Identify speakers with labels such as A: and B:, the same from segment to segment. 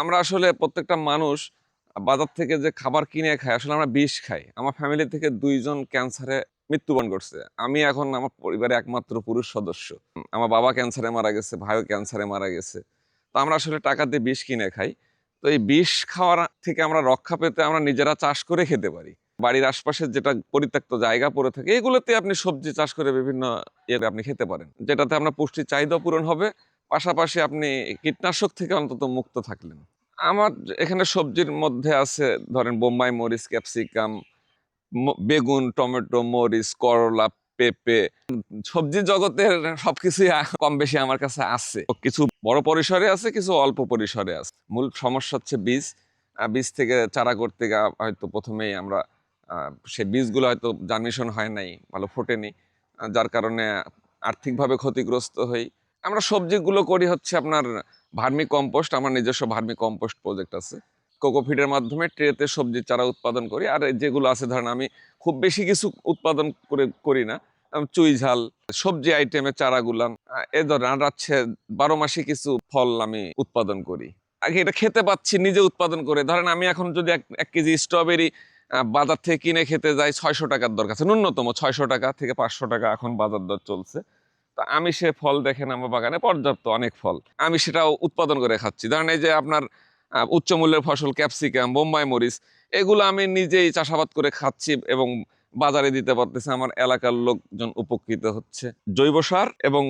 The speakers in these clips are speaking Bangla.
A: আমরা আসলে প্রত্যেকটা মানুষ বাজার থেকে যে খাবার কিনে খাই, আসলে আমরা বিষ খাই। আমার ফ্যামিলি থেকে ২ জন ক্যান্সারে মৃত্যুবরণ করছে। আমি এখন আমার পরিবারের একমাত্র পুরুষ সদস্য। আমার বাবা ক্যান্সারে মারা গেছে, ভাইও ক্যান্সারে মারা গেছে। তো আমরা আসলে টাকা দিয়ে বিষ কিনে খাই। তো এই বিষ খাওয়ার থেকে আমরা রক্ষা পেতে আমরা নিজেরা চাষ করে খেতে পারি। বাড়ির আশপাশের যেটা পরিত্যক্ত জায়গা পড়ে থাকে, এগুলোতে আপনি সবজি চাষ করে বিভিন্ন আপনি খেতে পারেন। যেটাতে আপনার পুষ্টির চাহিদাও পূরণ হবে। পাশাপাশি আপনি কীটনাশক থেকে অন্তত মুক্ত থাকলেন। আমার এখানে সবজির মধ্যে আছে ধরেন বোম্বাই মরিচ, ক্যাপসিকাম, বেগুন, টমেটো, মরিচ, করলা, পেঁপে। সবজি জগতের সবকিছুই কম বেশি আমার কাছে আছে। কিছু বড় পরিসরে আছে, কিছু অল্প পরিসরে আছে। মূল সমস্যা হচ্ছে বীজ। বীজ থেকে চারা করতে হয়তো ১ম এই আমরা সেই বীজগুলো হয়তো জার্মিনেশন হয় নাই, ভালো ফোটেনি। যার কারণে আর্থিকভাবে ক্ষতিগ্রস্ত হই। আমরা সবজিগুলো করি হচ্ছে আপনার ভার্মি কম্পোস্ট। আমার নিজস্ব ভার্মি কম্পোস্ট প্রজেক্ট আছে। কোকোপিটের মাধ্যমে ট্রেতে সবজির চারা উৎপাদন করি। আর যেগুলো আছে ধরেন আমি খুব বেশি কিছু উৎপাদন করি না। চুই ঝাল, সবজি আইটেমের চারাগুলান এ ধরেন আর হচ্ছে ১২ মাসে কিছু ফল আমি উৎপাদন করি। আগে এটা খেতে পাচ্ছি নিজে উৎপাদন করে। ধরেন আমি এখন যদি ১ কেজি স্ট্রবেরি বাজার থেকে কিনে খেতে যাই, ৳৬০০ দর আছে। ন্যূনতম ৳৬০০ থেকে ৳৫০০ এখন বাজার দর চলছে। তো আমি সে ফল দেখেন আমার বাগানে পর্যাপ্ত অনেক ফল। আমি সেটাও উৎপাদন করে খাচ্ছি। ধরেন এই যে আপনার উচ্চমূল্যের ফসল ক্যাপসিকাম, বোম্বাই মরিচ এগুলো আমি নিজেই চাষাবাদ করে খাচ্ছি এবং বাজারে দিতে পারতেছি। আমার এলাকার লোকজন উপকৃত হচ্ছে। জৈব সার এবং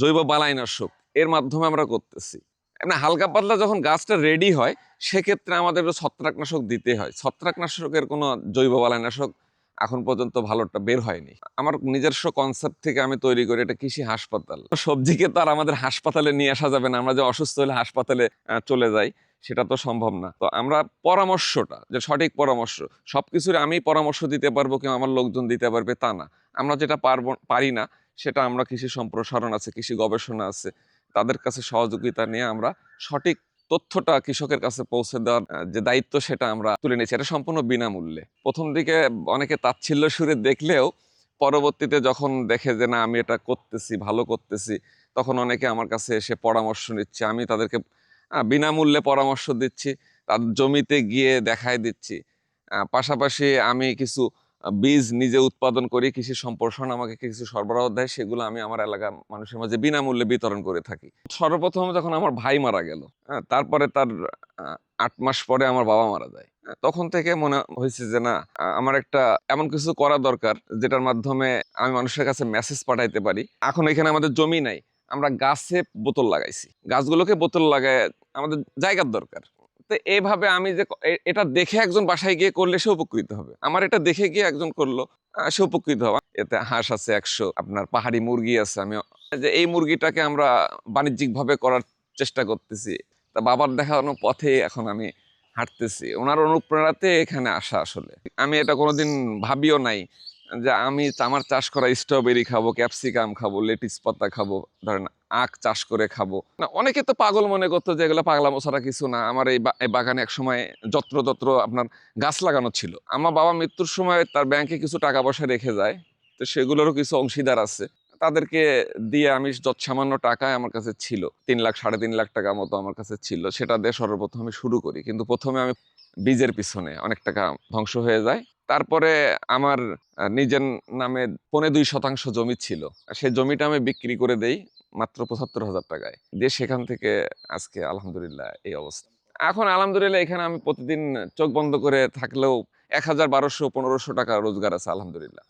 A: জৈব বালাইনাশক এর মাধ্যমে আমরা করতেছি। এমনি হালকা পাতলা যখন গাছটা রেডি হয়, সেক্ষেত্রে আমাদের ছত্রাকনাশক দিতে হয়। ছত্রাকনাশকের কোনো জৈব বালাইনাশক এখন পর্যন্ত ভালোটা বের হয়নি। আমার নিজস্ব কনসেপ্ট থেকে আমি তৈরি করি, এটা কৃষি হাসপাতাল। সবজিকে তো আর আমাদের হাসপাতালে নিয়ে আসা যাবে না। আমরা যে অসুস্থ হলে হাসপাতালে চলে যাই, সেটা তো সম্ভব না। তো আমরা পরামর্শটা যে সঠিক পরামর্শ, সবকিছুর আমি পরামর্শ দিতে পারবো কিংবা আমার লোকজন দিতে পারবে তা না। আমরা যেটা পারি না, সেটা আমরা কৃষি সম্প্রসারণ আছে, কৃষি গবেষণা আছে, তাদের কাছে সহযোগিতা নিয়ে আমরা সঠিক তথ্যটা কৃষকের কাছে পৌঁছে দেওয়ার যে দায়িত্ব সেটা আমরা তুলে নিয়েছি। এটা সম্পূর্ণ বিনামূল্যে। ১ম দিকে অনেকে তাচ্ছিল্য সুরে দেখলেও পরবর্তীতে যখন দেখে যে না আমি এটা করতেছি, ভালো করতেছি, তখন অনেকে আমার কাছে এসে পরামর্শ নিচ্ছে। আমি তাদেরকে বিনামূল্যে পরামর্শ দিচ্ছি। তাদের জমিতে গিয়ে দেখায় দিচ্ছি। পাশাপাশি আমি কিছু বীজ নিজে উৎপাদন করি। কৃষি সম্প্রসারণ আমাকে কিছু সরবরাহ দেয়। সেগুলো আমি আমার এলাকার মানুষের মাঝে বিনামূল্যে বিতরণ করে থাকি। সর্বপ্রথম যখন আমার ভাই মারা গেল, হ্যাঁ? তারপরে তার আ ৮ মাস পরে আমার বাবা মারা যায়। তখন থেকে মনে হয়েছে যে না আমার একটা এমন কিছু করা দরকার যেটার মাধ্যমে আমি মানুষের কাছে মেসেজ পাঠাইতে পারি। এখন এখানে আমাদের জমি নাই। আমরা গাছে বোতল লাগাইছি। গাছগুলোকে বোতল লাগায় আমাদের জায়গার দরকার। তো এভাবে আমি যে এটা দেখে একজন বাসায় গিয়ে করলে সে উপকৃত হবে। আমার এটা দেখে গিয়ে একজন করলো, সে উপকৃত হবে। এতে হাঁস আছে ১০০, আপনার পাহাড়ি মুরগি আছে। আমি যে এই মুরগিটাকে আমরা বাণিজ্যিকভাবে করার চেষ্টা করতেছি। তা বাবার দেখানো পথে এখন আমি হাঁটতেছি। উনার অনুপ্রেরণাতে এখানে আসা আসলে। আমি এটা কোনোদিন ভাবিও নাই যে আমার চাষ করা স্ট্রবেরি খাবো, ক্যাপসিকাম খাবো, লেটিস পাতা খাবো, ধরেন আখ চাষ করে খাবো। না অনেকে তো পাগল মনে করতো যে এগুলো পাগলামো ছাড়া কিছু না। আমার এই বাগানে একসময় যত্রতত্র আপনার গাছ লাগানো ছিল। আমার বাবা মৃত্যুর সময় তার ব্যাংকে কিছু টাকা পয়সা রেখে যায়। তো সেগুলোরও কিছু অংশীদার আছে। তাদেরকে দিয়ে আমি যৎসামান্য টাকায় আমার কাছে ছিল। ৩ লাখ, ৳৩.৫ লাখ মতো আমার কাছে ছিল। সেটা দিয়ে সর্বপ্রথম আমি শুরু করি। কিন্তু ১ম এ আমি বীজের পিছনে অনেক টাকা ধ্বংস হয়ে যায়। তারপরে আমার নিজের নামে ২.৫% জমি ছিল। সেই জমিটা আমি বিক্রি করে দেই মাত্র ৳৭৫,০০০ দিয়ে সেখান থেকে আজকে আলহামদুলিল্লাহ এই অবস্থা। এখন আলহামদুলিল্লাহ এখানে আমি প্রতিদিন চোখ বন্ধ করে থাকলেও ৳১,০০০, ৳১,২০০, ৳১৫০০ রোজগার আছে আলহামদুলিল্লাহ।